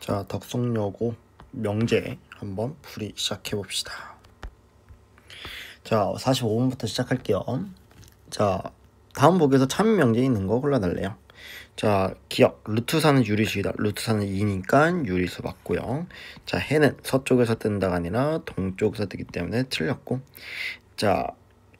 자, 덕성여고 명제 한번 풀이 시작해 봅시다. 자, 45분부터 시작할게요. 자, 다음 보기에서 참 명제 있는 거 골라달래요. 자, 기억, 루트사는 유리수이다. 루트사는 2니까 유리수 맞고요. 자, 해는 서쪽에서 뜬다가 아니라 동쪽에서 뜨기 때문에 틀렸고, 자,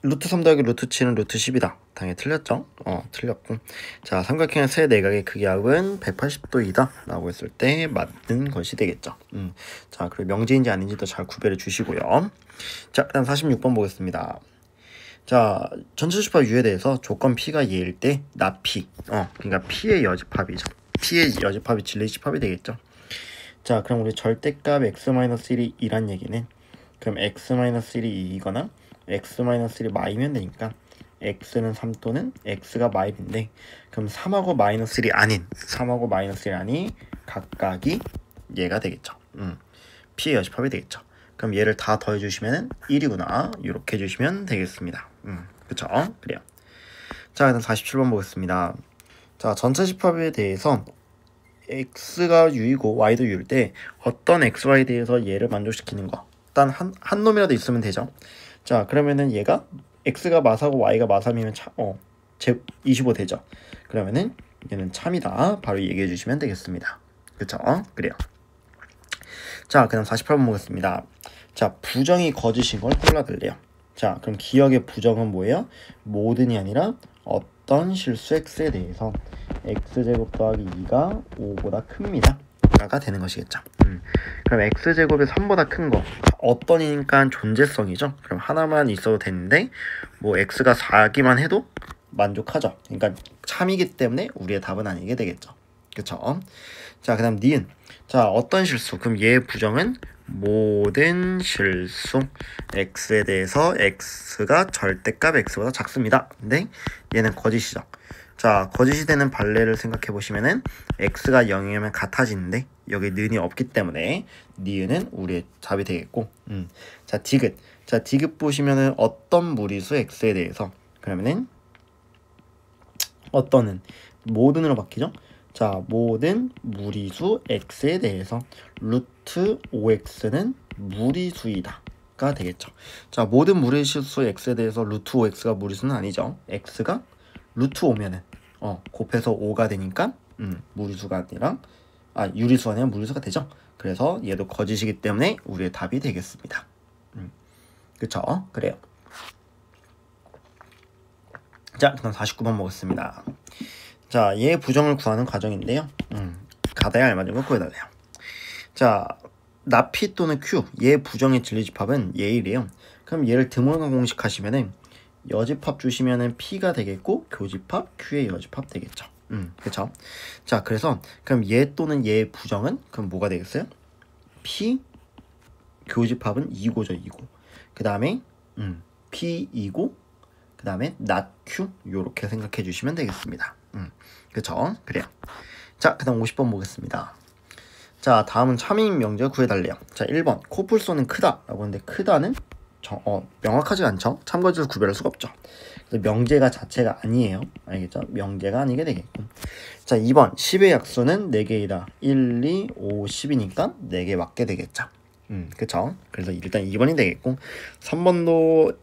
루트 3 더하기 루트 7은 루트 10이다. 당연히 틀렸죠? 틀렸고. 자, 삼각형의 세 내각의 크기합은 180도이다. 라고 했을 때 맞는 것이 되겠죠. 자, 그리고 명제인지 아닌지도 잘 구별해 주시고요. 자, 그다음 46번 보겠습니다. 자, 전체 집합 U에 대해서 조건 P가 얘일 때 나 P. 그러니까 P의 여집합이죠. P의 여집합이 진리 집합이 되겠죠. 자, 그럼 우리 절대값 x-1이 2란 얘기는 그럼 x-1이 2이거나 x-1이 마이면 되니까 x는 3 또는 x가 마이인데 그럼 3하고 -1이 아닌 3하고 -1이 아닌 각각이 얘가 되겠죠. P의 여집합이 되겠죠. 그럼 얘를 다 더해주시면 1이구나 이렇게 해주시면 되겠습니다. 그쵸? 그래요. 자, 일단 47번 보겠습니다. 자, 전체 집합에 대해서 x가 u이고 y도 u일 때 어떤 xy에 대해서 얘를 만족시키는 거 일단 한 놈이라도 있으면 되죠. 자, 그러면은 얘가 x가 마사고 y가 마삼이면 25 되죠. 그러면은 얘는 참이다 바로 얘기해 주시면 되겠습니다. 그쵸? 그래요. 자, 그다음 48번 보겠습니다. 자, 부정이 거짓인 걸 골라들래요. 자, 그럼 기억의 부정은 뭐예요? 모든이 아니라 어떤 실수 x에 대해서 x제곱 더하기 2가 5보다 큽니다. 가 되는 것이겠죠. 그럼 x제곱이 3보다 큰 거 어떤이니까 존재성이죠. 그럼 하나만 있어도 되는데 뭐 x가 4기만 해도 만족하죠. 그러니까 참이기 때문에 우리의 답은 아니게 되겠죠. 그쵸? 자, 그 다음 니은. 자, 어떤 실수? 그럼 얘의 부정은 모든 실수 x에 대해서 x가 절대값 x보다 작습니다. 근데 얘는 거짓이죠. 자, 거짓이 되는 발레를 생각해 보시면은 x가 0이면 같아지는데 여기 는이 없기 때문에 니은은 우리의 답이 되겠고. 자, 디귿. 자, 디귿 보시면은 어떤 무리수 x에 대해서 그러면은 어떤은 모든으로 바뀌죠. 자, 모든 무리수 x에 대해서 루트 5x는 무리수이다 가 되겠죠. 자, 모든 무리수 x에 대해서 루트 5x가 무리수는 아니죠. x가 루트 5면은 곱해서 5가 되니까 무리수가 아니라 유리수가 아니라 무리수가 되죠. 그래서 얘도 거짓이기 때문에 우리의 답이 되겠습니다. 그쵸? 그래요. 자, 그다음 49번 보겠습니다. 자, 얘 부정을 구하는 과정인데요. 가다에 알맞은 거 구해달래요. 자, 나 P 또는 Q 얘 부정의 진리집합은 얘이래요. 그럼 얘를 드물건 공식 하시면은 여집합 주시면은 P가 되겠고 교집합 Q의 여집합 되겠죠. 그쵸? 자, 그래서 그럼 얘 또는 얘의 부정은 그럼 뭐가 되겠어요? P 교집합은 2고죠. 2고. 그 다음에 P 2고 그 다음에 not Q 요렇게 생각해 주시면 되겠습니다. 그쵸? 그래요. 자, 그 다음 50번 보겠습니다. 자, 다음은 참인 명제 구해달래요. 자, 1번 코뿔소는 크다 라고 하는데 크다는 명확하지가 않죠. 참고지수 구별할 수가 없죠. 명제가 자체가 아니에요. 알겠죠? 명제가 아니게 되겠고. 자, 2번 10의 약수는 4개이다. 1, 2, 5, 10이니까 4개 맞게 되겠죠. 그쵸? 그래서 일단 2번이 되겠고 3번도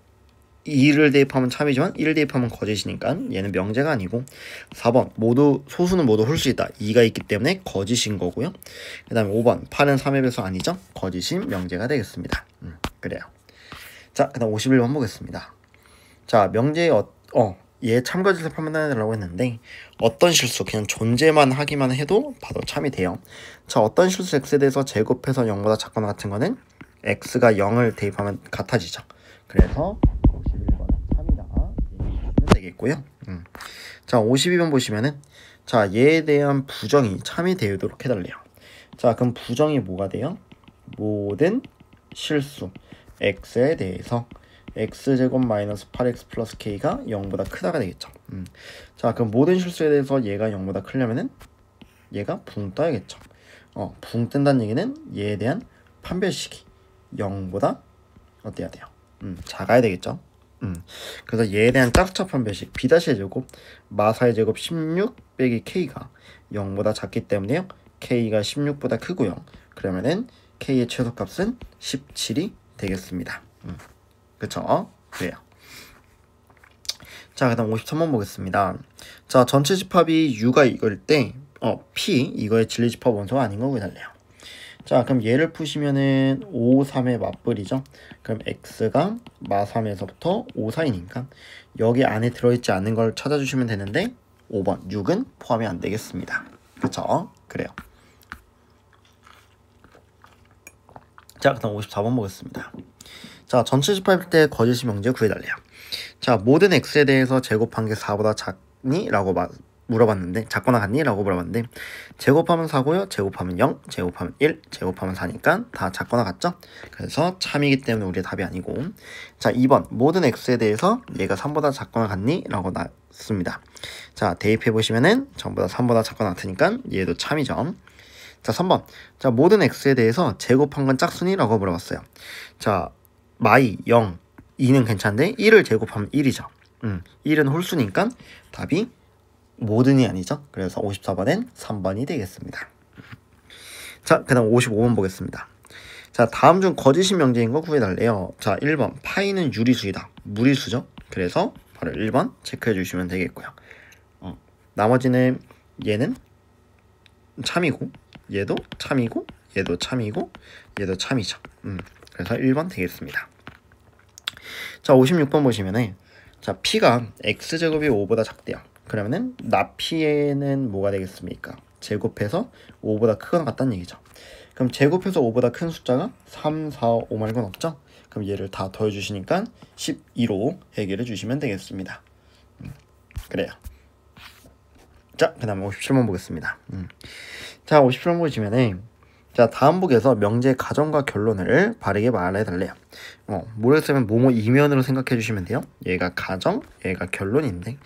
2를 대입하면 참이지만 1을 대입하면 거짓이니까 얘는 명제가 아니고 4번 소수는 모두 홀수이다. 2가 있기 때문에 거짓인 거고요. 그 다음에 5번 8은 3의 배수 아니죠. 거짓인 명제가 되겠습니다. 그래요. 자, 그 다음 51번 보겠습니다. 자, 명제에 얘 참거짓을 판단해달라고 했는데 어떤 실수 그냥 존재만 하기만 해도 바로 참이 돼요. 자, 어떤 실수 x에 대해서 제곱해서 0보다 작거나 같은 거는 x가 0을 대입하면 같아지죠. 그래서 51번은 참이다 얘기해주시면 되겠고요. 자, 52번 보시면은 자, 얘에 대한 부정이 참이 되도록 해달래요. 자, 그럼 부정이 뭐가 돼요? 모든 실수 x에 대해서 x제곱 마이너스 8x 플러스 k가 0보다 크다가 되겠죠. 자, 그럼 모든 실수에 대해서 얘가 0보다 크려면은 얘가 붕 떠야겠죠. 붕 뜬다는 얘기는 얘에 대한 판별식이 0보다 어때야 돼요? 작아야 되겠죠. 그래서 얘에 대한 짝수차 판별식 b-의 제곱 마사의 제곱 16 빼기 k가 0보다 작기 때문에요. k가 16보다 크고요. 그러면은 k의 최소값은 17이 되겠습니다. 그쵸? 그래요. 자, 그 다음 53번 보겠습니다. 자, 전체 집합이 U가 이걸 때 P 이거의 진리집합 원소가 아닌 거 구해달래요. 자, 그럼 얘를 푸시면은 5, 3의 맞불이죠. 그럼 X가 마3에서부터 5 사이니까 여기 안에 들어있지 않는 걸 찾아주시면 되는데 5번 6은 포함이 안 되겠습니다. 그쵸? 그래요. 자, 그 다음 54번 보겠습니다. 자, 전체 집합일 때 거짓이 명제 구해달래요. 자, 모든 x에 대해서 제곱한 게 4보다 작니? 라고 물어봤는데, 작거나 같니? 라고 물어봤는데, 제곱하면 4고요, 제곱하면 0, 제곱하면 1, 제곱하면 4니까 다 작거나 같죠? 그래서 참이기 때문에 우리의 답이 아니고. 자, 2번 모든 x에 대해서 얘가 3보다 작거나 같니? 라고 나왔습니다. 자, 대입해보시면은 전부 다 3보다 작거나 같으니까 얘도 참이죠. 자, 3번. 자, 모든 x에 대해서 제곱한 건 짝수니? 라고 물어봤어요. 자, 마이 0, 2는 괜찮은데 1을 제곱하면 1이죠. 1은 홀수니까 답이 모든이 아니죠. 그래서 54번엔 3번이 되겠습니다. 자, 그 다음 55번 보겠습니다. 자, 다음 중 거짓이 명제인 거 구해달래요. 자, 1번 파이는 유리수이다. 무리수죠. 그래서 바로 1번 체크해 주시면 되겠고요. 나머지는 얘는 참이고 얘도 참이고 얘도 참이고 얘도 참이죠. 그래서 1번 되겠습니다. 자, 56번 보시면은 자, P가 X제곱이 5보다 작대요. 그러면은 나 P에는 뭐가 되겠습니까? 제곱해서 5보다 크거나 같다는 얘기죠. 그럼 제곱해서 5보다 큰 숫자가 3, 4, 5 말고는 없죠? 그럼 얘를 다 더해주시니까 12로 해결해 주시면 되겠습니다. 그래요. 자, 그 다음에 57번 보겠습니다. 자, 57번 보시면은 자, 다음 북에서 명제 가정과 결론을 바르게 말해달래요. 모르겠으면 뭐뭐 이면으로 생각해 주시면 돼요. 얘가 가정, 얘가 결론인데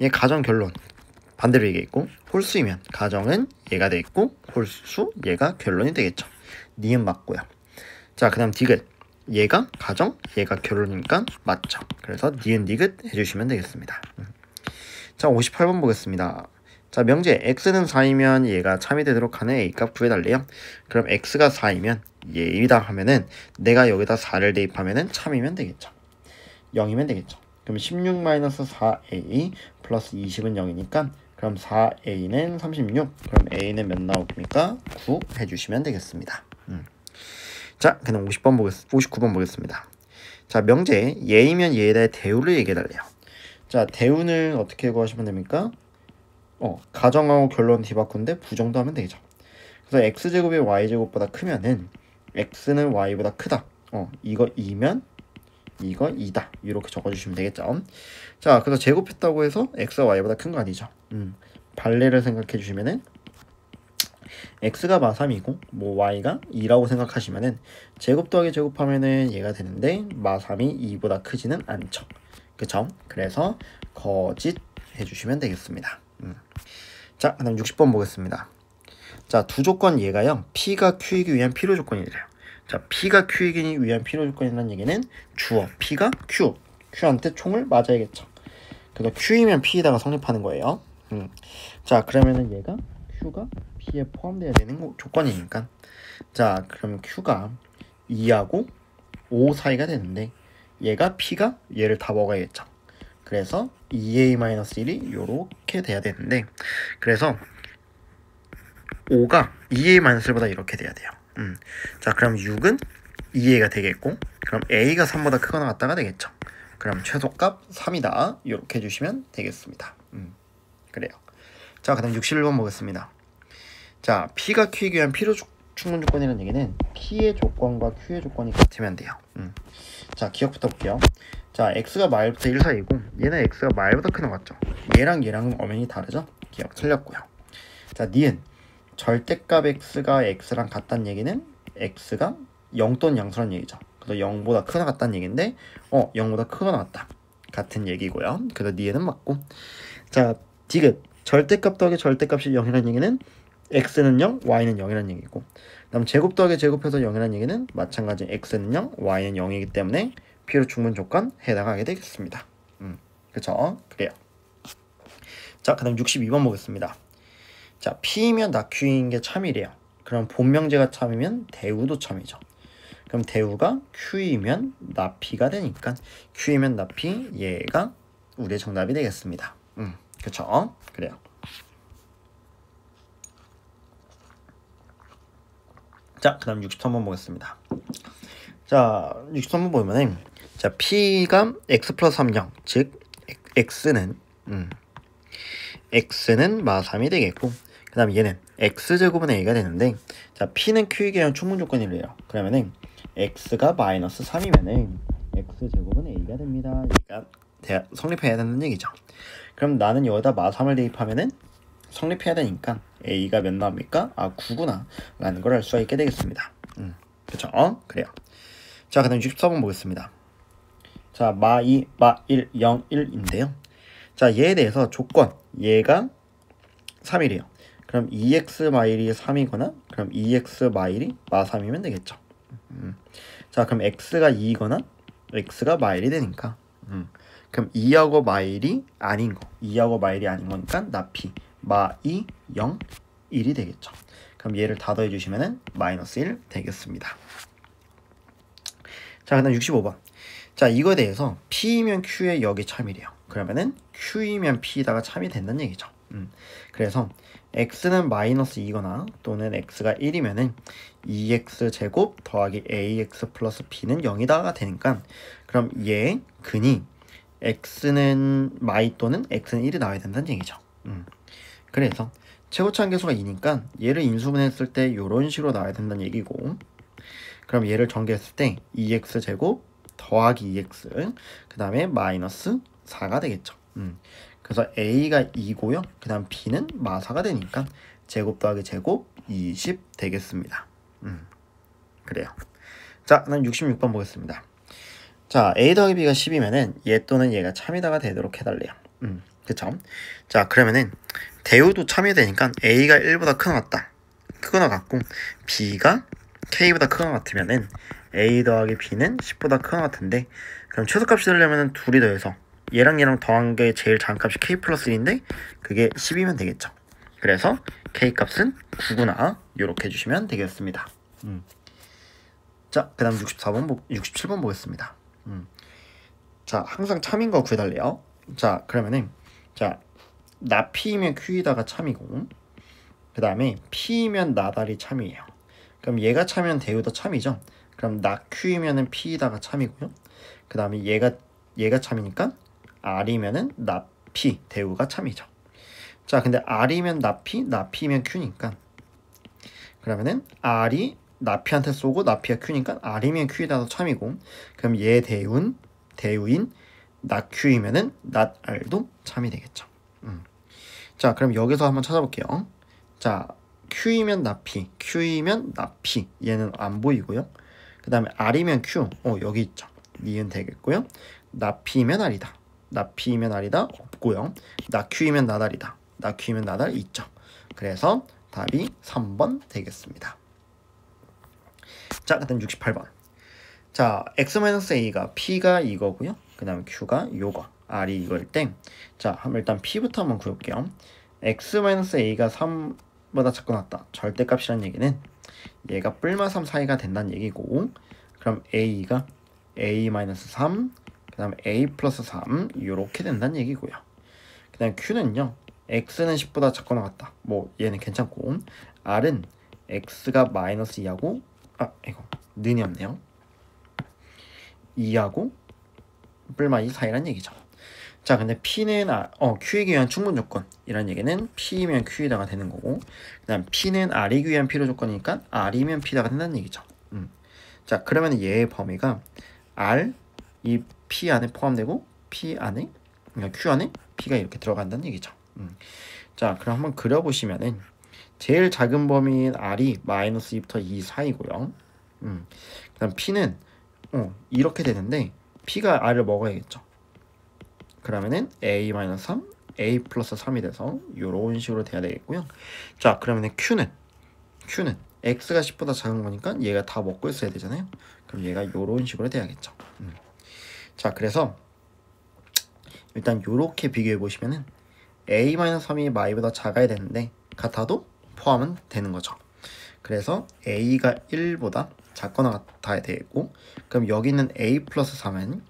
얘 가정, 결론 반대로 얘기했고 홀수이면 가정은 얘가 되겠고 홀수 얘가 결론이 되겠죠. 니은 맞고요. 자, 그 다음 디귿 얘가 가정, 얘가 결론이니까 맞죠. 그래서 니은 디귿 해주시면 되겠습니다. 자, 58번 보겠습니다. 자, 명제 x는 4이면 얘가 참이 되도록 하는 a값 구해달래요. 그럼 x가 4이면 얘이다 하면은 내가 여기다 4를 대입하면은 참이면 되겠죠. 0이면 되겠죠. 그럼 16-4a 플러스 20은 0이니까 그럼 4a는 36. 그럼 a는 몇 나옵니까? 9 해주시면 되겠습니다. 자, 그럼 59번 보겠습니다. 자, 명제 얘이면 얘에 대해 대우를 얘기해달래요. 자, 대우는 어떻게 구하시면 됩니까? 가정하고 결론 뒤바꾸는데 부정도 하면 되죠. 그래서 x제곱이 y제곱보다 크면은 x는 y보다 크다. 이거 2면 이거 2다. 이렇게 적어주시면 되겠죠. 자, 그래서 제곱했다고 해서 x가 y보다 큰 거 아니죠. 발레를 생각해 주시면은 x가 마3이고 뭐 y가 2라고 생각하시면은 제곱 더하기 제곱하면은 얘가 되는데 마3이 2보다 크지는 않죠. 그쵸? 그래서 거짓 해주시면 되겠습니다. 자, 그 다음 60번 보겠습니다. 자, 두 조건 얘가요. P가 Q이기 위한 필요 조건이래요. 자, P가 Q이기 위한 필요 조건이라는 얘기는 주어 P가 Q한테 총을 맞아야겠죠. 그래서 Q이면 P에다가 성립하는 거예요. 자, 그러면은 얘가 Q가 P에 포함되어야 되는 조건이니까 자, 그럼 Q가 2하고 5 사이가 되는데 얘가 P가 얘를 다 먹어야겠죠. 그래서 2a-1이 요렇게 돼야 되는데 그래서 5가 2a-1보다 이렇게 돼야 돼요. 자, 그럼 6은 2a가 되겠고 그럼 a가 3보다 크거나 같다가 되겠죠. 그럼 최소값 3이다. 이렇게 해주시면 되겠습니다. 그래요. 자, 그 다음 61번 보겠습니다. 자, P가 Q이기 위한 필요 충분 조건이라는 얘기는 P의 조건과 Q의 조건이 같으면 돼요. 자, 기억부터 볼게요. 자, x가 마일부터 1 사이고 얘는 x가 마일보다 큰 거 같죠. 얘랑은 엄연히 다르죠. 기억 틀렸고요. 자, 니은 절대값 x가 x랑 같다는 얘기는 x가 0 또는 양수란 얘기죠. 그래서 0보다 크거나 같다는 얘기인데 0보다 크거나 같다 같은 얘기고요. 그래서 니은은 맞고 자, 디귿 절대값 더하기 절대값이 0이라는 얘기는 x는 0, y는 0이라는 얘기고 그다음 제곱 더하기 제곱해서 0이라는 얘기는 마찬가지 x는 0, y는 0이기 때문에 필요 충분 조건 해당하게 되겠습니다. 그쵸? 그래요. 자, 그 다음 62번 보겠습니다. 자, P이면 나 Q인 게 참이래요. 그럼 본명제가 참이면 대우도 참이죠. 그럼 대우가 Q이면 나 P가 되니까 Q이면 나 P, 얘가 우리의 정답이 되겠습니다. 그쵸? 그래요. 자, 그 다음 63번 보겠습니다. 자, 63번 보면은, 자, P가 X 플러스 3령, 즉, X는 마3이 되겠고, 그 다음 얘는 X제곱은 A가 되는데, 자, P는 Q이기 위한 충분 조건이래요. 그러면은, X가 마이너스 3이면은, X제곱은 A가 됩니다. 얘가 성립해야 된다는 얘기죠. 그럼 나는 여기다 마3을 대입하면은, 성립해야 되니까, A가 몇 나옵니까? 9구나. 라는 걸 알 수가 있게 되겠습니다. 그쵸? 그래요. 자, 그 다음 64번 보겠습니다. 자, 마2, 마1, 0, 1인데요. 자, 얘에 대해서 조건, 얘가 3이래요. 그럼 2x 마1이 3이거나, 그럼 2x 마1이 마3이면 되겠죠. 자, 그럼 x가 2이거나, x가 마1이 되니까, 그럼 2하고 마1이 아닌 거, 2하고 마1이 아닌 거니까, 나피, 마2, 0, 1이 되겠죠. 그럼 얘를 다 더해주시면은 마이너스 1 되겠습니다. 자, 그 다음 65번. 자, 이거에 대해서 P이면 Q의 역이 참이래요. 그러면은 Q이면 P에다가 참이 된다는 얘기죠. 그래서 X는 마이너스 2거나 또는 X가 1이면은 2X 제곱 더하기 AX 플러스 B는 0이다가 되니까 그럼 얘 근이 X는 마이 또는 X는 1이 나와야 된다는 얘기죠. 그래서 최고차 함계수가 2니까 얘를 인수분해했을 때 이런 식으로 나와야 된다는 얘기고, 그럼 얘를 전개했을 때 2x 제곱 더하기 2x 그 다음에 마이너스 4가 되겠죠. 그래서 a가 2고요. 그 다음 b는 마4가 되니까 제곱 더하기 제곱 20 되겠습니다. 그래요. 자, 그다음 66번 보겠습니다. 자, a 더하기 b가 10이면은 얘 또는 얘가 참이다가 되도록 해달래요. 그쵸? 자, 그러면은 대우도 참이 되니까 a가 1보다 크거나 같고 b가 k보다 크거나 같으면은 a 더하기 b는 10보다 크거나 같은데, 그럼 최소값이 되려면은 둘이 더해서 얘랑 얘랑 더한 게 제일 작은 값이 k 플러스 1인데 그게 10이면 되겠죠. 그래서 k 값은 9구나 이렇게 해주시면 되겠습니다. 자, 그 다음 67번 보겠습니다. 자, 항상 참인 거 구해달래요. 자, 그러면은 자, 나 P이면 Q이다가 참이고, 그 다음에 P이면 나달이 참이에요. 그럼 얘가 참이면 대우도 참이죠. 그럼 나 Q이면은 P이다가 참이고요. 그 다음에 얘가 참이니까 R이면은 나 P 대우가 참이죠. 자, 근데 R이면 나 P면 Q니까 그러면은 R이 나 P한테 쏘고 나 P가 Q니까 R이면 Q이다도 참이고, 그럼 얘 대우인 나 Q이면은 나 R도 참이 되겠죠. 자, 그럼 여기서 한번 찾아볼게요. 자, Q이면 나 P, Q이면 나 P, 얘는 안 보이고요. 그 다음에 R이면 Q, 여기 있죠. 니은 되겠고요. 나 P이면 R이다. 나 P이면 R이다 없고요. 나 Q이면 나달이다. 나 Q이면 나달 있죠. 그래서 답이 3번 되겠습니다. 자, 그 다음 68번. 자, x-a가 P가 이거고요. 그 다음에 Q가 요거, R이 이거일 때, 자, 일단 P부터 한번 구해볼게요. x-a가 3보다 작거나 같다. 절대값이란 얘기는 얘가 뿔마 3 사이가 된다는 얘기고, 그럼 a가 a-3, 그 다음에 a 플러스 3 이렇게 된다는 얘기고요. 그 다음에 Q는요, x는 10보다 작거나 같다. 뭐 얘는 괜찮고, R은 x가 마이너스 2하고 이거 는이 없네요. 2하고 뿔마 2 사이란 얘기죠. 자, 근데 P는 Q이기 위한 충분 조건이란 얘기는 P이면 Q이다가 되는 거고, 그 다음 P는 R이기 위한 필요 조건이니까 R이면 P다가 된다는 얘기죠. 자, 그러면 얘의 범위가 R, 이 P 안에 포함되고 P 안에, 그러니까 Q 안에 P가 이렇게 들어간다는 얘기죠. 자, 그럼 한번 그려보시면은 제일 작은 범위인 R이 마이너스 2부터 2 사이고요. 그 다음 P는 이렇게 되는데 P가 R을 먹어야겠죠. 그러면은 a-3, a 플러스 3이 돼서 이런 식으로 돼야 되겠고요. 자, 그러면은 Q는 x가 10보다 작은 거니까 얘가 다 먹고 있어야 되잖아요. 그럼 얘가 이런 식으로 돼야겠죠. 자, 그래서 일단 이렇게 비교해 보시면은 a-3이 마이보다 작아야 되는데 같아도 포함은 되는 거죠. 그래서 a가 1보다 작거나 같아야 되고, 그럼 여기 있는 a 플러스 3은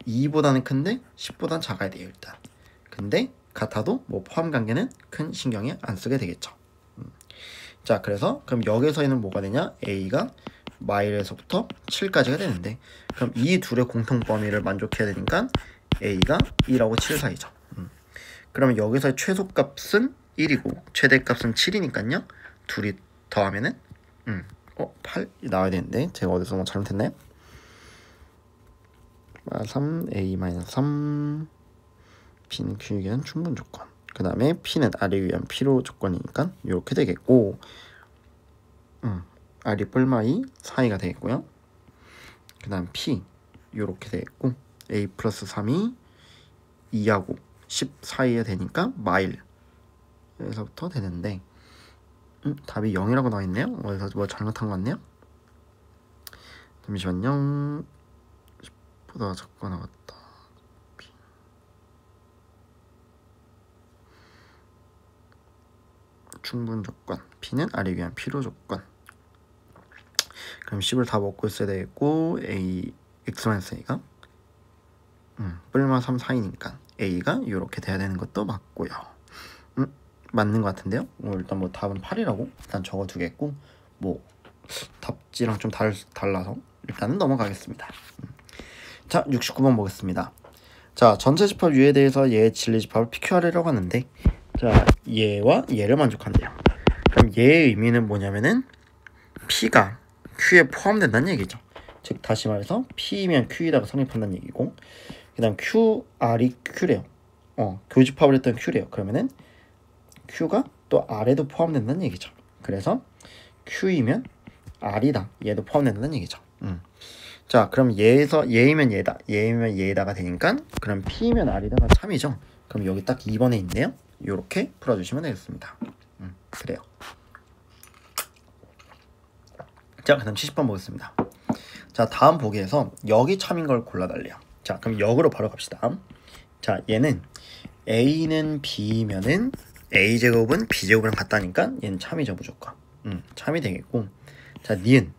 2보다는 큰데 10보다는 작아야 돼요 일단. 근데 같아도 뭐 포함 관계는 큰 신경에 안 쓰게 되겠죠. 자, 그래서 그럼 여기서는 뭐가 되냐? a가 마일에서부터 7까지가 되는데, 그럼 이 둘의 공통 범위를 만족해야 되니까 a가 2하고 7 사이죠. 그러면 여기서의 최소값은 1이고 최대값은 7이니까요. 둘이 더하면은 8이 나와야 되는데 제가 어디서 뭐 잘못했나요? 3a-3 p는 q에 의한 충분 조건, 그 다음에 p는 r에 의한 필요 조건이니까 이렇게 되겠고, r이 뿔마이 4이가 되겠고요. 그 다음 p 이렇게 되겠고, a 플러스 3이 2하고 10 사이에 되니까 마일에서부터 되는데, 답이 0이라고 나와있네요. 어디서 뭐 잘못한 것 같네요. 잠시만요. 10보다 작거나 같다. 충분 조건, P는 R에 위한 필요 조건. 그럼 10을 다 먹고 있어야 되겠고, A, X-A가 뿔마 3 사이니까 A가 이렇게 돼야 되는 것도 맞고요. 맞는 것 같은데요. 일단 뭐 답은 8이라고 일단 적어두겠고, 뭐 답지랑 좀 달라서 일단은 넘어가겠습니다. 자, 69번 보겠습니다. 자, 전체 집합 U에 대해서 얘의 진리 집합을 PQR이라고 하는데, 자, 얘와 얘를 만족한대요. 그럼 얘의 의미는 뭐냐면은 P가 Q에 포함된다는 얘기죠. 즉 다시 말해서 P면 Q에다가 성립한다는 얘기고, 그 다음 QR이 Q래요. 교집합을 했던 Q래요. 그러면은 Q가 또 R에도 포함된다는 얘기죠. 그래서 Q이면 R이다, 얘도 포함된다는 얘기죠. 자, 그럼 얘이면 얘다, 얘이면 얘다가 되니까, 그럼 P이면 R이다가 참이죠. 그럼 여기 딱 2번에 있네요. 요렇게 풀어주시면 되겠습니다. 그래요. 자, 그 다음 70번 보겠습니다. 자, 다음 보기에서 여기 참인 걸 골라달래요. 자, 그럼 역으로 바로 갑시다. 자, 얘는 A는 B면은 A제곱은 B제곱이랑 같다니까 얘는 참이죠, 무조건. 참이 되겠고, 자, 니은.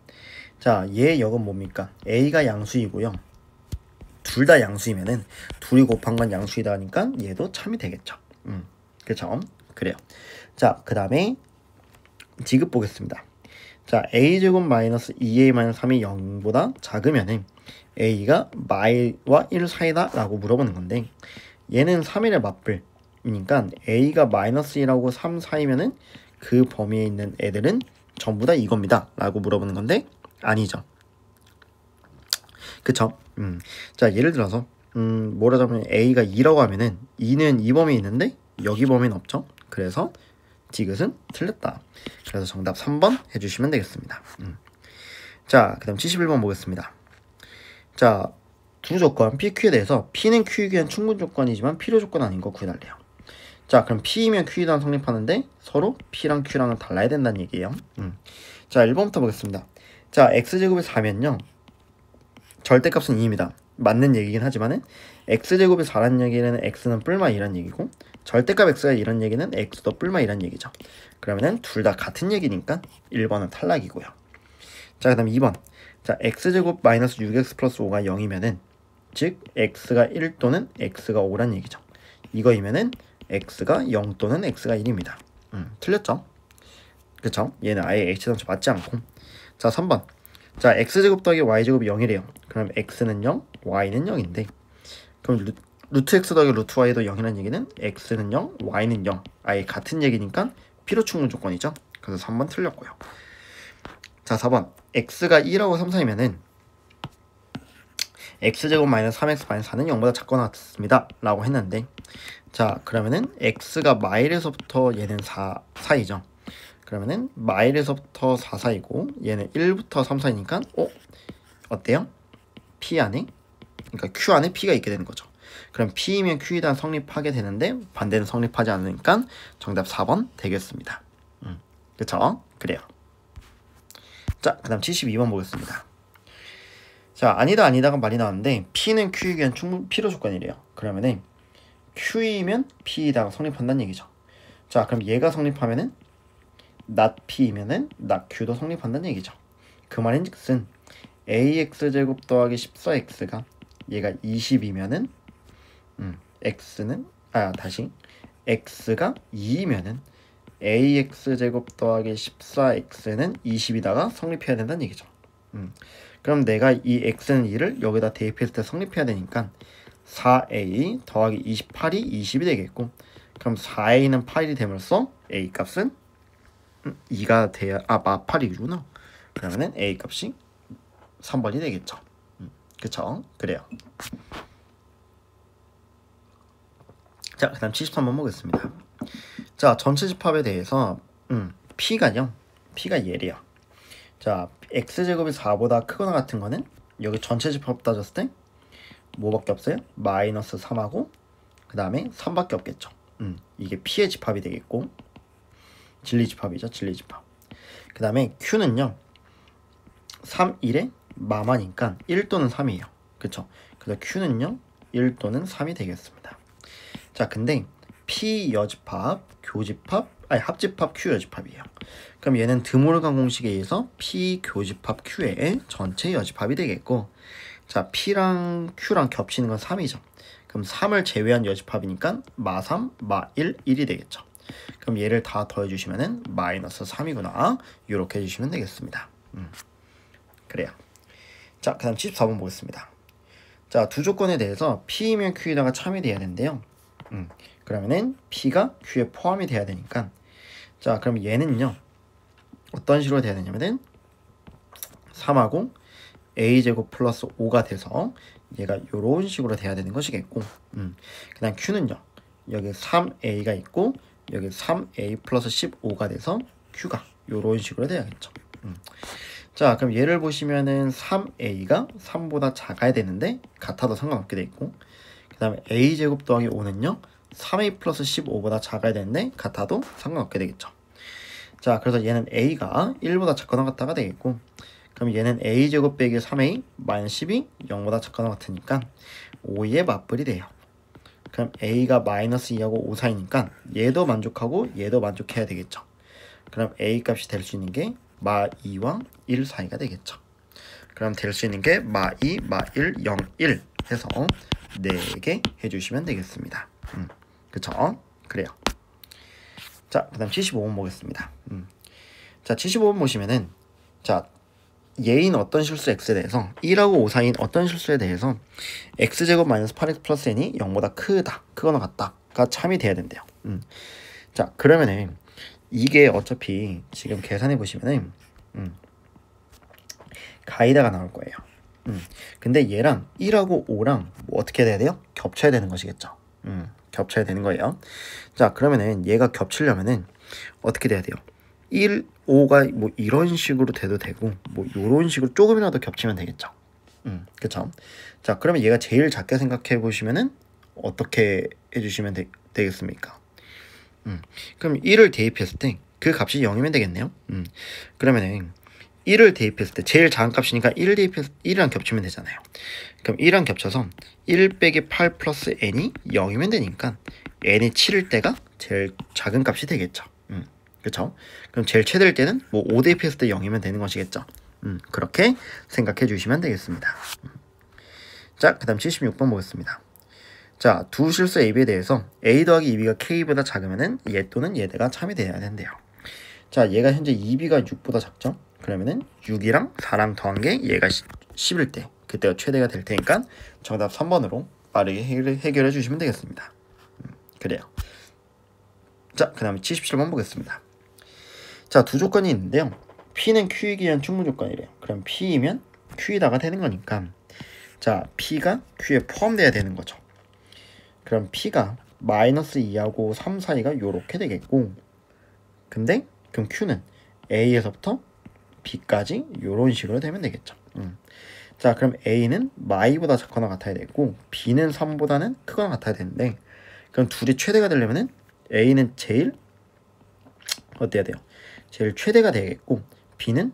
자, 얘 역은 뭡니까? A가 양수이고요. 둘 다 양수이면은 둘이 곱한 건 양수이다 하니까 얘도 참이 되겠죠. 그렇죠? 그래요. 자, 그 다음에 지급 보겠습니다. 자, a제곱 마이너스 2a 마이너스 3이 0보다 작으면은 a가 마일과 1 사이다 라고 물어보는 건데, 얘는 3일의 맞불이니까 a가 마이너스 1하고 3 사이면은 그 범위에 있는 애들은 전부 다 이겁니다 라고 물어보는 건데, 아니죠. 그쵸? 자, 예를 들어서 뭐라자면 a가 2라고 하면은 2는 이 범위에 있는데 여기 범위는 없죠. 그래서 디귿은 틀렸다. 그래서 정답 3번 해주시면 되겠습니다. 자, 그 다음 71번 보겠습니다. 자, 두 조건 PQ에 대해서 P는 Q에 의한 충분 조건이지만 필요 조건 아닌 거 구해달래요. 자, 그럼 P이면 Q이랑 성립하는데 서로 P랑 Q랑은 달라야 된다는 얘기예요. 자, 1번부터 보겠습니다. 자, X제곱이 4면요 절대값은 2입니다. 맞는 얘기긴 하지만은 X제곱이 4라는 얘기는 X는 뿔마 2라는 얘기고, 절대값 X가 이런 얘기는 X도 뿔마 2라는 얘기죠. 그러면은 둘 다 같은 얘기니까 1번은 탈락이고요. 자, 그 다음 2번. 자, X제곱 마이너스 6X 플러스 5가 0이면은, 즉 X가 1 또는 X가 5라는 얘기죠. 이거이면은 X가 0 또는 X가 1입니다. 틀렸죠? 그쵸? 얘는 아예 H단수 맞지 않고. 자, 3번. 자, X제곱 더하기 Y제곱이 0이래요. 그럼 X는 0, Y는 0인데, 그럼 루트 X 더하기 루트 Y도 0이라는 얘기는 X는 0, Y는 0. 아예 같은 얘기니까 필요 충분 조건이죠. 그래서 3번 틀렸고요. 자, 4번. X가 1하고 3 사이면은 X제곱 마이너스 3X 마이너스 4는 0보다 작거나 같습니다 라고 했는데, 자, 그러면은 X가 마일에서부터 얘는 4 사이죠. 그러면은 마일에서부터 4 사이고 얘는 1부터 3 사이니까 어때요? P 안에, 그러니까 Q 안에 P가 있게 되는 거죠. 그럼 P이면 Q이다 성립하게 되는데 반대는 성립하지 않으니까 정답 4번 되겠습니다. 그쵸? 그래요. 자, 그 다음 72번 보겠습니다. 자, 아니다 아니다가 말이 나왔는데 P는 Q에 의한 충분 필요 조건이래요. 그러면은 Q이면 P이다가 성립한다는 얘기죠. 자, 그럼 얘가 성립하면은 not p면은 not q도 성립한다는 얘기죠. 그 말인즉슨 ax제곱 더하기 14x가 얘가 20이면은 x는 x가 2이면은 ax제곱 더하기 14x는 20이다가 성립해야 된다는 얘기죠. 그럼 내가 이 x는 2를 여기다 대입했을 때 성립해야 되니까 4a 더하기 28이 20이 되겠고, 그럼 4a는 8이 됨으로써 a 값은 2가 돼야 8이구나. 그러면은 a 값이 3번이 되겠죠. 그쵸? 그래요. 자, 그 다음 73번 보겠습니다. 자, 전체 집합에 대해서 p가요. p가 얘래요. 자, x제곱이 4보다 크거나 같은 거는 여기 전체 집합 따졌을 때 뭐밖에 없어요? 마이너스 3하고 그 다음에 3밖에 없겠죠. 이게 p의 집합이 되겠고, 진리 집합이죠. 진리 집합. 그 다음에 q는요 3, 1에 마마니까 1 또는 3이에요. 그쵸? 그래서 q는요 1 또는 3이 되겠습니다. 자, 근데 p 여집합, 교집합, 합집합 q 여집합이에요. 그럼 얘는 드몰간 공식에 의해서 p 교집합 q의 전체 여집합이 되겠고, 자, p랑 q랑 겹치는 건 3이죠. 그럼 3을 제외한 여집합이니까 마3, 마1, 1이 되겠죠. 그럼 얘를 다 더해주시면은 마이너스 3이구나. 이렇게 해주시면 되겠습니다. 그래요. 자, 그 다음 74번 보겠습니다. 자, 두 조건에 대해서 p이면 q에다가 참이 돼야 되는데요. 그러면은 p가 q에 포함이 돼야 되니까, 자, 그럼 얘는요 어떤 식으로 돼야 되냐면은 3하고 a제곱 플러스 5가 돼서 얘가 요런 식으로 돼야 되는 것이겠고, 그 다음 q는요 여기 3a가 있고 여기 3a 플러스 15가 돼서 q가 요런 식으로 돼야겠죠. 자, 그럼 얘를 보시면은 3a가 3보다 작아야 되는데 같아도 상관없게 돼 있고, 그 다음에 a제곱 더하기 5는요 3a 플러스 15보다 작아야 되는데 같아도 상관없게 되겠죠. 자, 그래서 얘는 a가 1보다 작거나 같다가 되겠고, 그럼 얘는 a제곱 빼기 3a 마이너스 10이 0보다 작거나 같으니까 5의 맞불이 돼요. 그럼 a가 마이너스 2하고 5 사이니까 얘도 만족하고 얘도 만족해야 되겠죠. 그럼 a 값이 될 수 있는 게 마 2와 1 사이가 되겠죠. 그럼 될 수 있는 게 마 2, 마 1, 0, 1 해서 4개 해주시면 되겠습니다. 그쵸? 그래요. 자, 그 다음 75번 보겠습니다. 자, 75번 보시면은, 자, 얘인 어떤 실수 x에 대해서 1하고 5 사이인 어떤 실수에 대해서 x제곱 마이너스 8x 플러스 n이 0보다 크거나 같다가 참이 돼야 된대요. 자, 그러면은 이게 어차피 지금 계산해 보시면은 가이다가 나올 거예요. 근데 얘랑 1하고 5랑 뭐 어떻게 돼야 돼요? 겹쳐야 되는 것이겠죠. 겹쳐야 되는 거예요. 자, 그러면은 얘가 겹치려면은 어떻게 돼야 돼요? 1, 5가 뭐 이런 식으로 돼도 되고 뭐 이런 식으로 조금이라도 겹치면 되겠죠. 그쵸? 자, 그러면 얘가 제일 작게 생각해 보시면은 어떻게 해주시면 되겠습니까? 그럼 1을 대입했을 때 그 값이 0이면 되겠네요. 그러면은 1을 대입했을 때 제일 작은 값이니까 1을 대입해서 1이랑 겹치면 되잖아요. 그럼 1이랑 겹쳐서 1 빼기 8 플러스 n이 0이면 되니까 n이 7일 때가 제일 작은 값이 되겠죠. 그쵸? 그럼 제일 최대일 때는 뭐 5 대입했을 때 0이면 되는 것이겠죠. 그렇게 생각해 주시면 되겠습니다. 자, 그 다음 76번 보겠습니다. 자, 두 실수 AB에 대해서 A 더하기 2B가 K보다 작으면은 얘 또는 얘가 참이 돼야 된대요. 자, 얘가 현재 2B가 6보다 작죠? 그러면은 6이랑 4랑 더한 게 얘가 10일 때 그때가 최대가 될 테니까 정답 3번으로 빠르게 해결해 주시면 되겠습니다. 그래요. 자, 그 다음에 77번 보겠습니다. 자, 두 조건이 있는데요. P는 Q이기 위한 충분 조건이래요. 그럼 P이면 Q이다가 되는 거니까, 자, P가 Q에 포함돼야 되는 거죠. 그럼 P가 마이너스 2하고 3 사이가 요렇게 되겠고, 근데 그럼 Q는 A에서부터 B까지 요런 식으로 되면 되겠죠. 자, 그럼 A는 마이보다 작거나 같아야 되고 B는 3보다는 크거나 같아야 되는데, 그럼 둘이 최대가 되려면은 A는 제일 어때야 돼요? 제일 최대가 되겠고 B는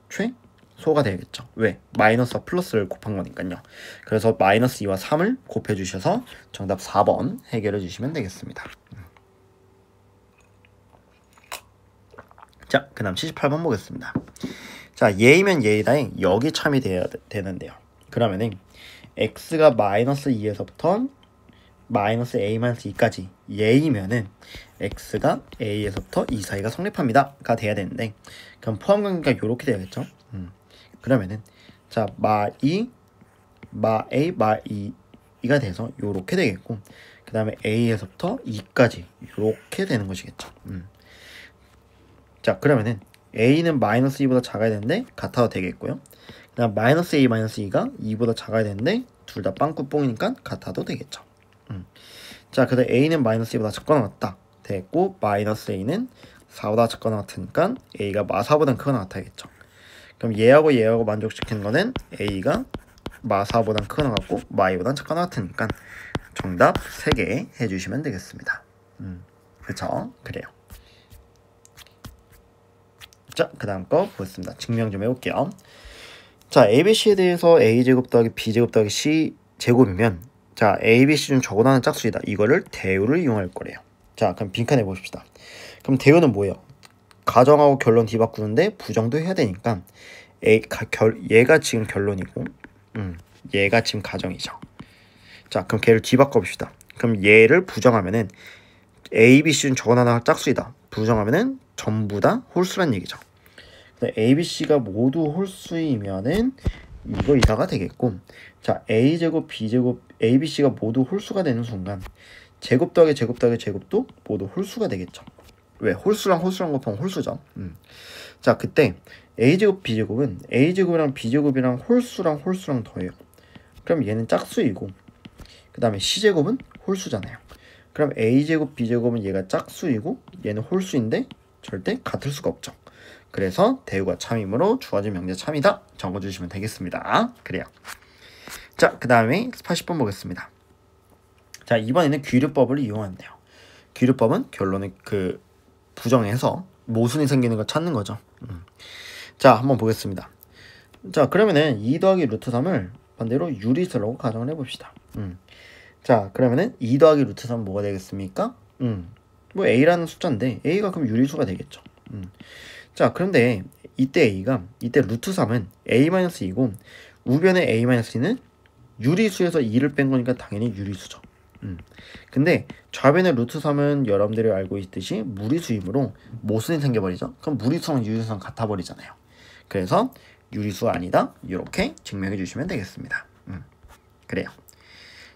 최소가 되겠죠. 왜? 마이너스와 플러스를 곱한 거니까요. 그래서 마이너스 2와 3을 곱해 주셔서 정답 4번 해결해 주시면 되겠습니다. 자, 그 다음 78번 보겠습니다. 자, 예이면 예이다에 여기 참이 돼야 되는데요. 그러면은 x가 마이너스 2에서부터 마이너스 a-2까지 예이면은 x가 a에서부터 2 사이가 성립합니다 가 돼야 되는데, 그럼 포함관계가 요렇게 돼야겠죠. 그러면은 자, 마2 마-a 마-2가 돼서 요렇게 되겠고, 그 다음에 a에서부터 2까지 요렇게 되는 것이겠죠. 자, 그러면은 a는 마이너스 2보다 작아야 되는데 같아도 되겠고요. 그 다음 마이너스 a 마이너스 2가 2보다 작아야 되는데 둘 다 빵꾸뽕이니까 같아도 되겠죠. 자, 그다음 a는 마이너스 2보다 작거나 같다 됐고, 마이너스 a는 4보다 작거나 같으니까 a가 마4보다 크거나 같아야겠죠. 그럼 얘하고 만족시키는 거는 a가 마4보다 크거나 같고 마2보다 작거나 같으니까 정답 3개 해주시면 되겠습니다. 그쵸? 그래요. 자, 그 다음 거 보겠습니다. 증명 좀 해볼게요. 자, ABC에 대해서 A제곱 더하기 B제곱 더하기 C제곱이면 자, ABC 중 적어나는 짝수이다. 이거를 대우를 이용할 거래요. 자, 그럼 빈칸에 보십시다. 그럼 대우는 뭐예요? 가정하고 결론 뒤바꾸는데 부정도 해야 되니까 얘가 지금 결론이고 얘가 지금 가정이죠. 자, 그럼 걔를 뒤바꿔 봅시다. 그럼 얘를 부정하면은 ABC 중 적어나는 짝수이다. 부정하면은 전부 다 홀수란 얘기죠. ABC가 모두 홀수이면은 이거 이사가 되겠고, 자, A제곱 B제곱 ABC가 모두 홀수가 되는 순간 제곱 더하기 제곱 더하기 제곱도 모두 홀수가 되겠죠. 왜? 홀수랑 곱하면 홀수죠. 자, 그때 A제곱 B제곱은 A제곱이랑 B제곱이랑 홀수랑 더해요. 그럼 얘는 짝수이고, 그 다음에 C제곱은 홀수잖아요. 그럼 A제곱 B제곱은 얘가 짝수이고 얘는 홀수인데 절대 같을 수가 없죠. 그래서 대우가 참이므로 주어진 명제 참이다 적어주시면 되겠습니다. 그래요. 자, 그 다음에 80번 보겠습니다. 자, 이번에는 귀류법을 이용한대요. 귀류법은 결론을 부정해서 모순이 생기는 걸 찾는 거죠. 자, 한번 보겠습니다. 자, 그러면은 2 더하기 루트 3을 반대로 유리수라고 가정을 해봅시다. 자, 그러면은 2 더하기 루트 3은 뭐가 되겠습니까? 뭐 a라는 숫자인데 a가 그럼 유리수가 되겠죠. 자, 그런데 이때 루트 3은 a-2이고 우변의 a-2는 유리수에서 2를 뺀 거니까 당연히 유리수죠. 근데 좌변의 루트 3은 여러분들이 알고 있듯이 무리수이므로 모순이 생겨버리죠. 그럼 무리수랑 유리수랑 같아 버리잖아요. 그래서 유리수가 아니다 이렇게 증명해 주시면 되겠습니다. 그래요.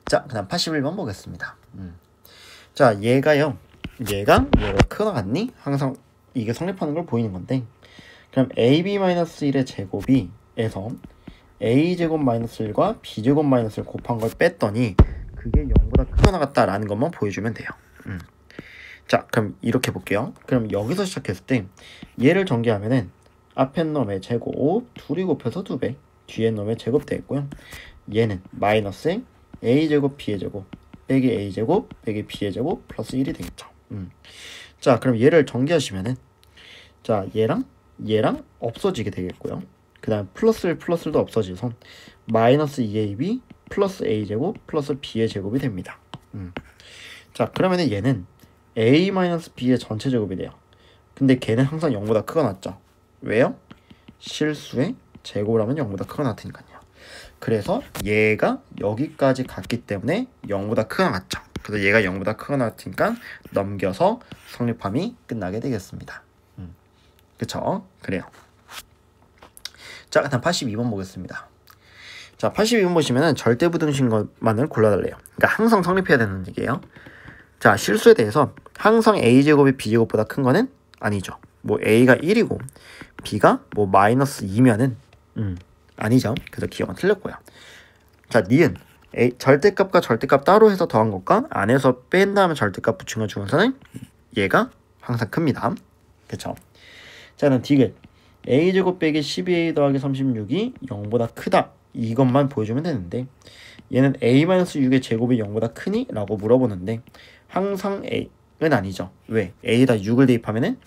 자, 그 다음 81번 보겠습니다. 자, 얘가 크거나 같니? 항상 이게 성립하는 걸 보이는 건데, 그럼 AB-1의 제곱이 에서 A제곱-1과 B제곱-1을 곱한 걸 뺐더니 그게 0보다 크거나 같다라는 것만 보여주면 돼요. 자, 그럼 이렇게 볼게요. 그럼 여기서 시작했을 때 얘를 전개하면은 앞에 놈의 제곱 둘이 곱해서 2배, 뒤에 놈의 제곱 되겠고요. 얘는 마이너스 A제곱 B의 제곱 빼기 A제곱 빼기 B의 제곱 플러스 1이 되겠죠. 자, 그럼 얘를 전개하시면은 자, 얘랑 없어지게 되겠고요. 그 다음 플러스도 없어져서 마이너스 2AB 플러스 A제곱 플러스 B의 제곱이 됩니다. 자, 그러면은 얘는 A-B의 전체 제곱이 돼요. 근데 걔는 항상 0보다 크거나 같죠. 왜요? 실수의 제곱을 하면 0보다 크거나 같으니까요. 그래서 얘가 여기까지 갔기 때문에 0보다 크거나 같죠. 그래서 얘가 0보다 크거나 같으니까 넘겨서 성립함이 끝나게 되겠습니다. 그쵸? 그래요. 자, 그다음 82번 보겠습니다. 자, 82번 보시면은 절대부등식 것만을 골라달래요. 그러니까 항상 성립해야 되는 얘기예요. 자, 실수에 대해서 항상 A제곱이 B제곱보다 큰 거는 아니죠. 뭐 A가 1이고 B가 뭐 마이너스 2면은 아니죠. 그래서 기억은 틀렸고요. 자, 니은 절대값과 절대값 따로 해서 더한 것과 안에서 뺀 다음에 절대값 붙인 거 중에서는 얘가 항상 큽니다. 그쵸? 자, 그럼 디귿 A제곱 빼기 12A 더하기 36이 0보다 크다 이것만 보여주면 되는데, 얘는 A-6의 제곱이 0보다 크니? 라고 물어보는데 항상 A는 아니죠. 왜? A에다 6을 대입하면은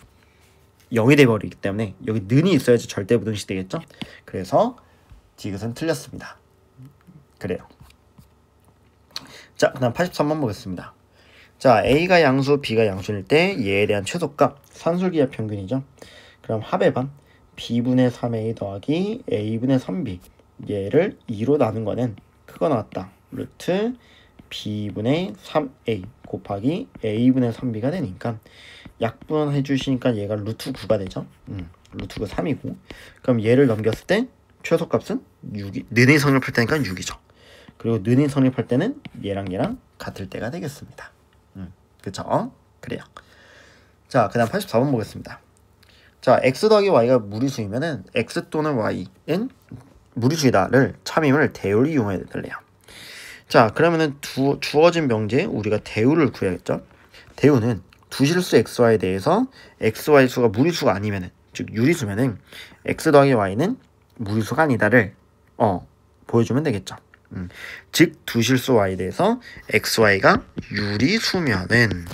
0이 돼버리기 때문에 여기 는이 있어야지 절대부등식 되겠죠. 그래서 디귿은 틀렸습니다. 그래요. 자, 그 다음 83번 보겠습니다. 자, A가 양수, B가 양수일 때 얘에 대한 최소값 산술기하 평균이죠. 그럼 합의 반 b분의 3a 더하기 a분의 3b 얘를 2로 나눈 거는 그거 나왔다. 루트 b분의 3a 곱하기 a분의 3b가 되니까 약분해 주시니까 얘가 루트 9가 되죠. 루트가 3이고 그럼 얘를 넘겼을 때 최소값은 6이 는의 성립할 때니까 6이죠. 그리고 는의 성립할 때는 얘랑 같을 때가 되겠습니다. 그쵸? 그래요. 자, 그 다음 84번 보겠습니다. 자, x 더하기 y가 무리수이면은 x 또는 y는 무리수이다를 참임을 대우를 이용해야 될래요. 자, 그러면은 주어진 명제에 우리가 대우를 구해야겠죠. 대우는 두실수 xy에 대해서 xy 수가 무리수가 아니면은, 즉 유리수면은 x 더하기 y는 무리수가 아니다를 보여주면 되겠죠. 즉 두실수 y에 대해서 xy가 유리수면은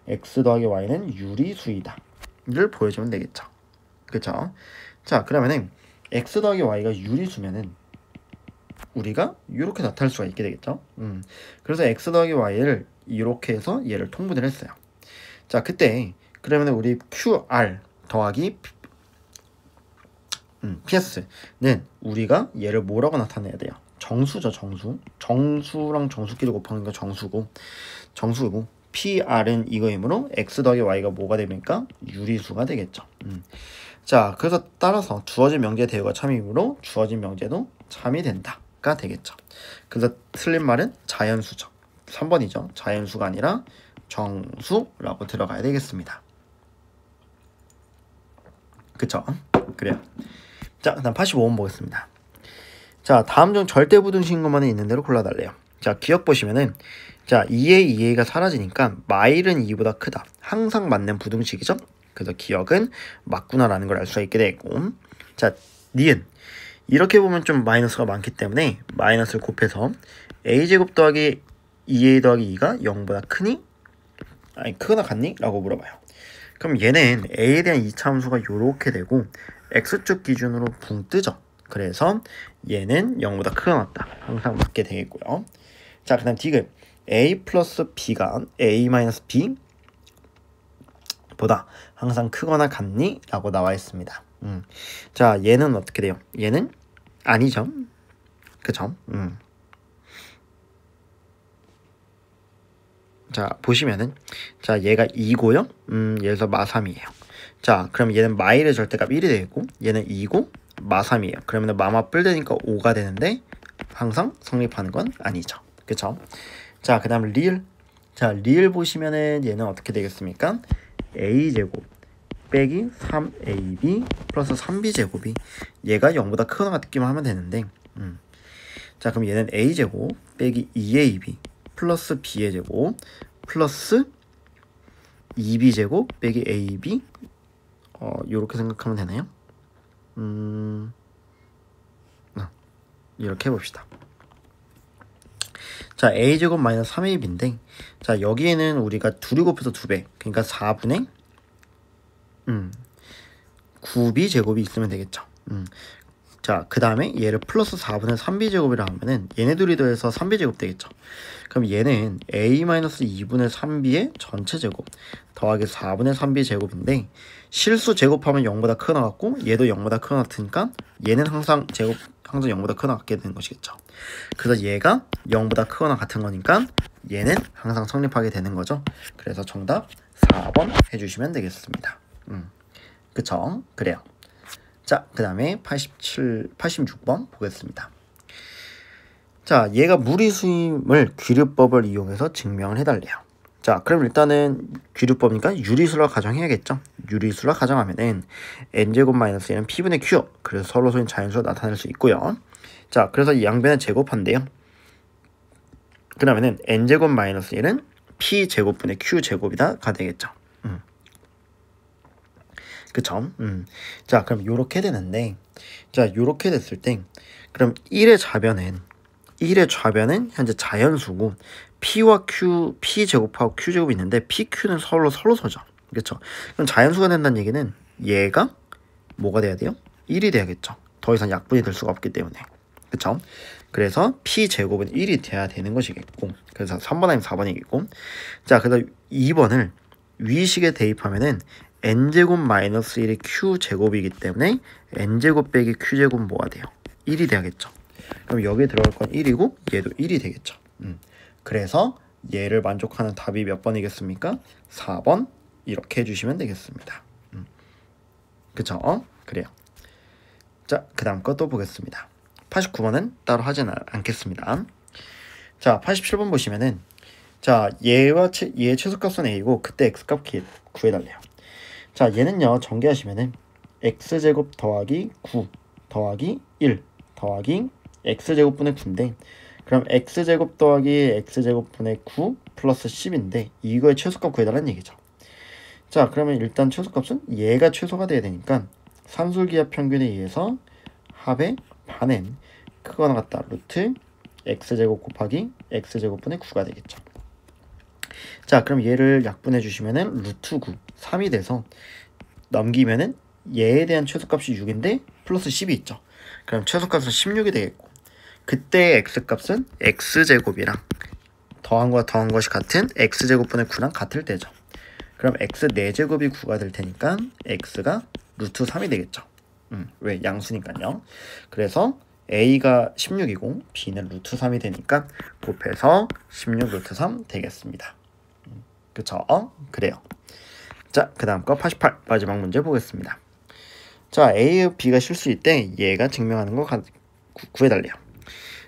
x 더하기 y는 유리수이다를 보여주면 되겠죠. 그쵸? 자, 그러면은 x 더하기 y가 유리수면은 우리가 이렇게 나타낼 수가 있게 되겠죠. 그래서 x 더하기 y를 이렇게 해서 얘를 통분을 했어요. 자, 그때 그러면 우리 QR 더하기 PS는 우리가 얘를 뭐라고 나타내야 돼요? 정수죠, 정수. 정수랑 정수끼리 곱하는 거 정수고 PR은 이거이므로 x 더하기 y가 뭐가 됩니까? 유리수가 되겠죠. 자, 그래서 따라서 주어진 명제의 대우가 참이므로 주어진 명제도 참이 된다가 되겠죠. 그래서 틀린 말은 자연수죠. 3번이죠. 자연수가 아니라 정수라고 들어가야 되겠습니다. 그쵸? 그래요. 자, 다음 85번 보겠습니다. 자, 다음 중 절대 부등식인 것만은 있는 대로 골라달래요. 자, 기억 보시면은 자, 2a, 2a가 사라지니까 마일은 2보다 크다. 항상 맞는 부등식이죠? 그래서 기억은 맞구나라는 걸 알 수가 있게 되고, 자, 니은 이렇게 보면 좀 마이너스가 많기 때문에 마이너스를 곱해서 a제곱 더하기 2a 더하기 2가 0보다 크니? 아니, 크거나 같니? 라고 물어봐요. 그럼 얘는 a에 대한 이차함수가 요렇게 되고 x축 기준으로 붕 뜨죠. 그래서 얘는 0보다 크거나 같다. 항상 맞게 되겠고요. 자, 그 다음 디귿 a 플러스 b가 a 마이너스 b 보다 항상 크거나 같니? 라고 나와 있습니다. 자, 얘는 어떻게 돼요? 얘는 아니죠. 그쵸? 자, 보시면은 자, 얘가 2고요. 얘에서 마3이에요. 자, 그럼 얘는 마일의 절대값 1이 되겠고 얘는 2고 마3이에요. 그러면 마마 뿔 되니까 5가 되는데 항상 성립하는 건 아니죠. 그쵸? 자, 그 다음 리을. 자, 리을 보시면은 얘는 어떻게 되겠습니까? a제곱 빼기 3ab 플러스 3b제곱이 얘가 0보다 크거나 같기만 하면 되는데 자, 그럼 얘는 a제곱 빼기 2ab 플러스 b의 제곱 플러스 2b제곱 빼기 ab 요렇게 생각하면 되나요? 이렇게 해봅시다. 자, a제곱 마이너스 3ab인데 자, 여기에는 우리가 2를 곱해서 2배 그러니까 4분의 9b 제곱이 있으면 되겠죠. 자, 그 다음에 얘를 플러스 4분의 3b 제곱이라 하면은 얘네 둘이 더해서 3b 제곱 되겠죠. 그럼 얘는 a-2분의 3b의 전체 제곱 더하기 4분의 3b 제곱인데 실수 제곱하면 0보다 크거나 같고 얘도 0보다 크거나 같으니까 얘는 항상 0보다 크거나 같게 되는 것이겠죠. 그래서 얘가 0보다 크거나 같은 거니까 얘는 항상 성립하게 되는 거죠. 그래서 정답 4번 해주시면 되겠습니다. 그쵸? 그래요. 자, 그 다음에 86번 보겠습니다. 자, 얘가 무리수임을 귀류법을 이용해서 증명을 해달래요. 자, 그럼 일단은 귀류법이니까 유리수라 가정해야겠죠. 유리수라 가정하면은 n제곱 마이너스 얘는 p분의 q, 그래서 서로소인 자연수로 나타낼 수 있고요. 자, 그래서 이 양변을 제곱한대요. 그러면은 n제곱 마이너스 얘는 p제곱분의 q제곱이다가 되겠죠. 그쵸? 자, 그럼 요렇게 되는데 자, 요렇게 됐을 때 그럼 1의 좌변은 현재 자연수고 p와 q, p제곱하고 q제곱이 있는데 pq는 서로서죠. 그렇죠? 그럼 자연수가 된다는 얘기는 얘가 뭐가 돼야 돼요? 1이 돼야겠죠. 더 이상 약분이 될 수가 없기 때문에. 그쵸? 그래서 p제곱은 1이 돼야 되는 것이겠고 그래서 3번 아니면 4번이겠고 자, 그래서 2번을 위식에 대입하면은 n제곱 마이너스 1이 q제곱이기 때문에 n제곱 빼기 q제곱은 뭐가 돼요? 1이 돼야겠죠. 그럼 여기에 들어갈 건 1이고 얘도 1이 되겠죠. 그래서 얘를 만족하는 답이 몇 번이겠습니까? 4번 이렇게 해주시면 되겠습니다. 그쵸? 그래요. 자, 그 다음 거 또 보겠습니다. 89번은 따로 하진 않겠습니다. 자, 87번 보시면은 자, 얘의 최소값은 a고 그때 x값 구해달래요. 자, 얘는요 전개하시면은 x제곱 더하기 9 더하기 1 더하기 x제곱분의 9인데, 그럼 x제곱 더하기 x제곱분의 9 플러스 10인데 이거의 최소값 구해달라는 얘기죠. 자, 그러면 일단 최소값은 얘가 최소가 돼야 되니까 산술기하 평균에 의해서 합의 반은 크거나 같다 루트 x제곱 곱하기 x제곱분의 9가 되겠죠. 자, 그럼 얘를 약분해 주시면은 루트 9 3이 돼서 넘기면은 얘에 대한 최소값이 6인데 플러스 10이 있죠. 그럼 최소값은 16이 되겠고, 그때 x값은 x제곱이랑 더한 것이 같은 x제곱분의 9랑 같을 때죠. 그럼 x 4제곱이 9가 될 테니까 x가 루트 3이 되겠죠. 왜? 양수니까요. 그래서 a가 16이고 b는 루트 3이 되니까 곱해서 16 루트 3 되겠습니다. 그쵸? 그래요. 자, 그 다음 거 88 마지막 문제 보겠습니다. 자, a, b가 실수일 때 얘가 증명하는 거 구해달래요.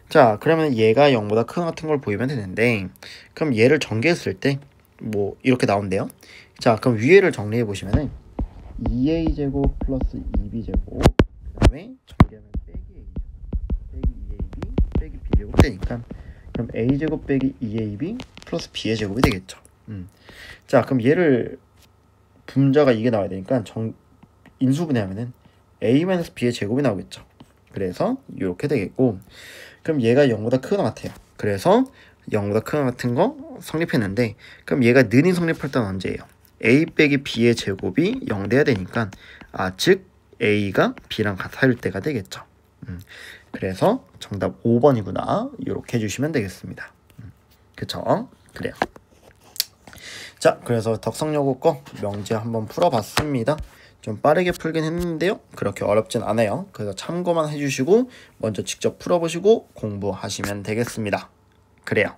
자, 그러면 얘가 0보다 큰 같은 걸 보이면 되는데, 그럼 얘를 전개했을 때 뭐 이렇게 나온대요. 자, 그럼 위에를 정리해 보시면은 2a제곱 플러스 2b제곱 그 다음에 전개하면 빼기 a제곱 빼기 2ab 빼기 b제곱 되니까, 그럼 a제곱 빼기 2ab 플러스 b의 제곱이 되겠죠. 자, 그럼 얘를 분자가 이게 나와야 되니까 인수분해하면은 a-b의 제곱이 나오겠죠. 그래서 이렇게 되겠고, 그럼 얘가 0보다 크거나 같아요. 그래서 0보다 크거나 같은 거 성립했는데, 그럼 얘가 는이 성립할 때는 언제예요? a 빼기 b의 제곱이 0 돼야 되니까, 즉 a가 b랑 같을 때가 되겠죠. 그래서 정답 5번이구나 이렇게 해주시면 되겠습니다. 그쵸? 그래요. 자, 그래서 덕성여고 거 명제 한번 풀어봤습니다. 좀 빠르게 풀긴 했는데요, 그렇게 어렵진 않아요. 그래서 참고만 해주시고 먼저 직접 풀어보시고 공부하시면 되겠습니다. 그래요.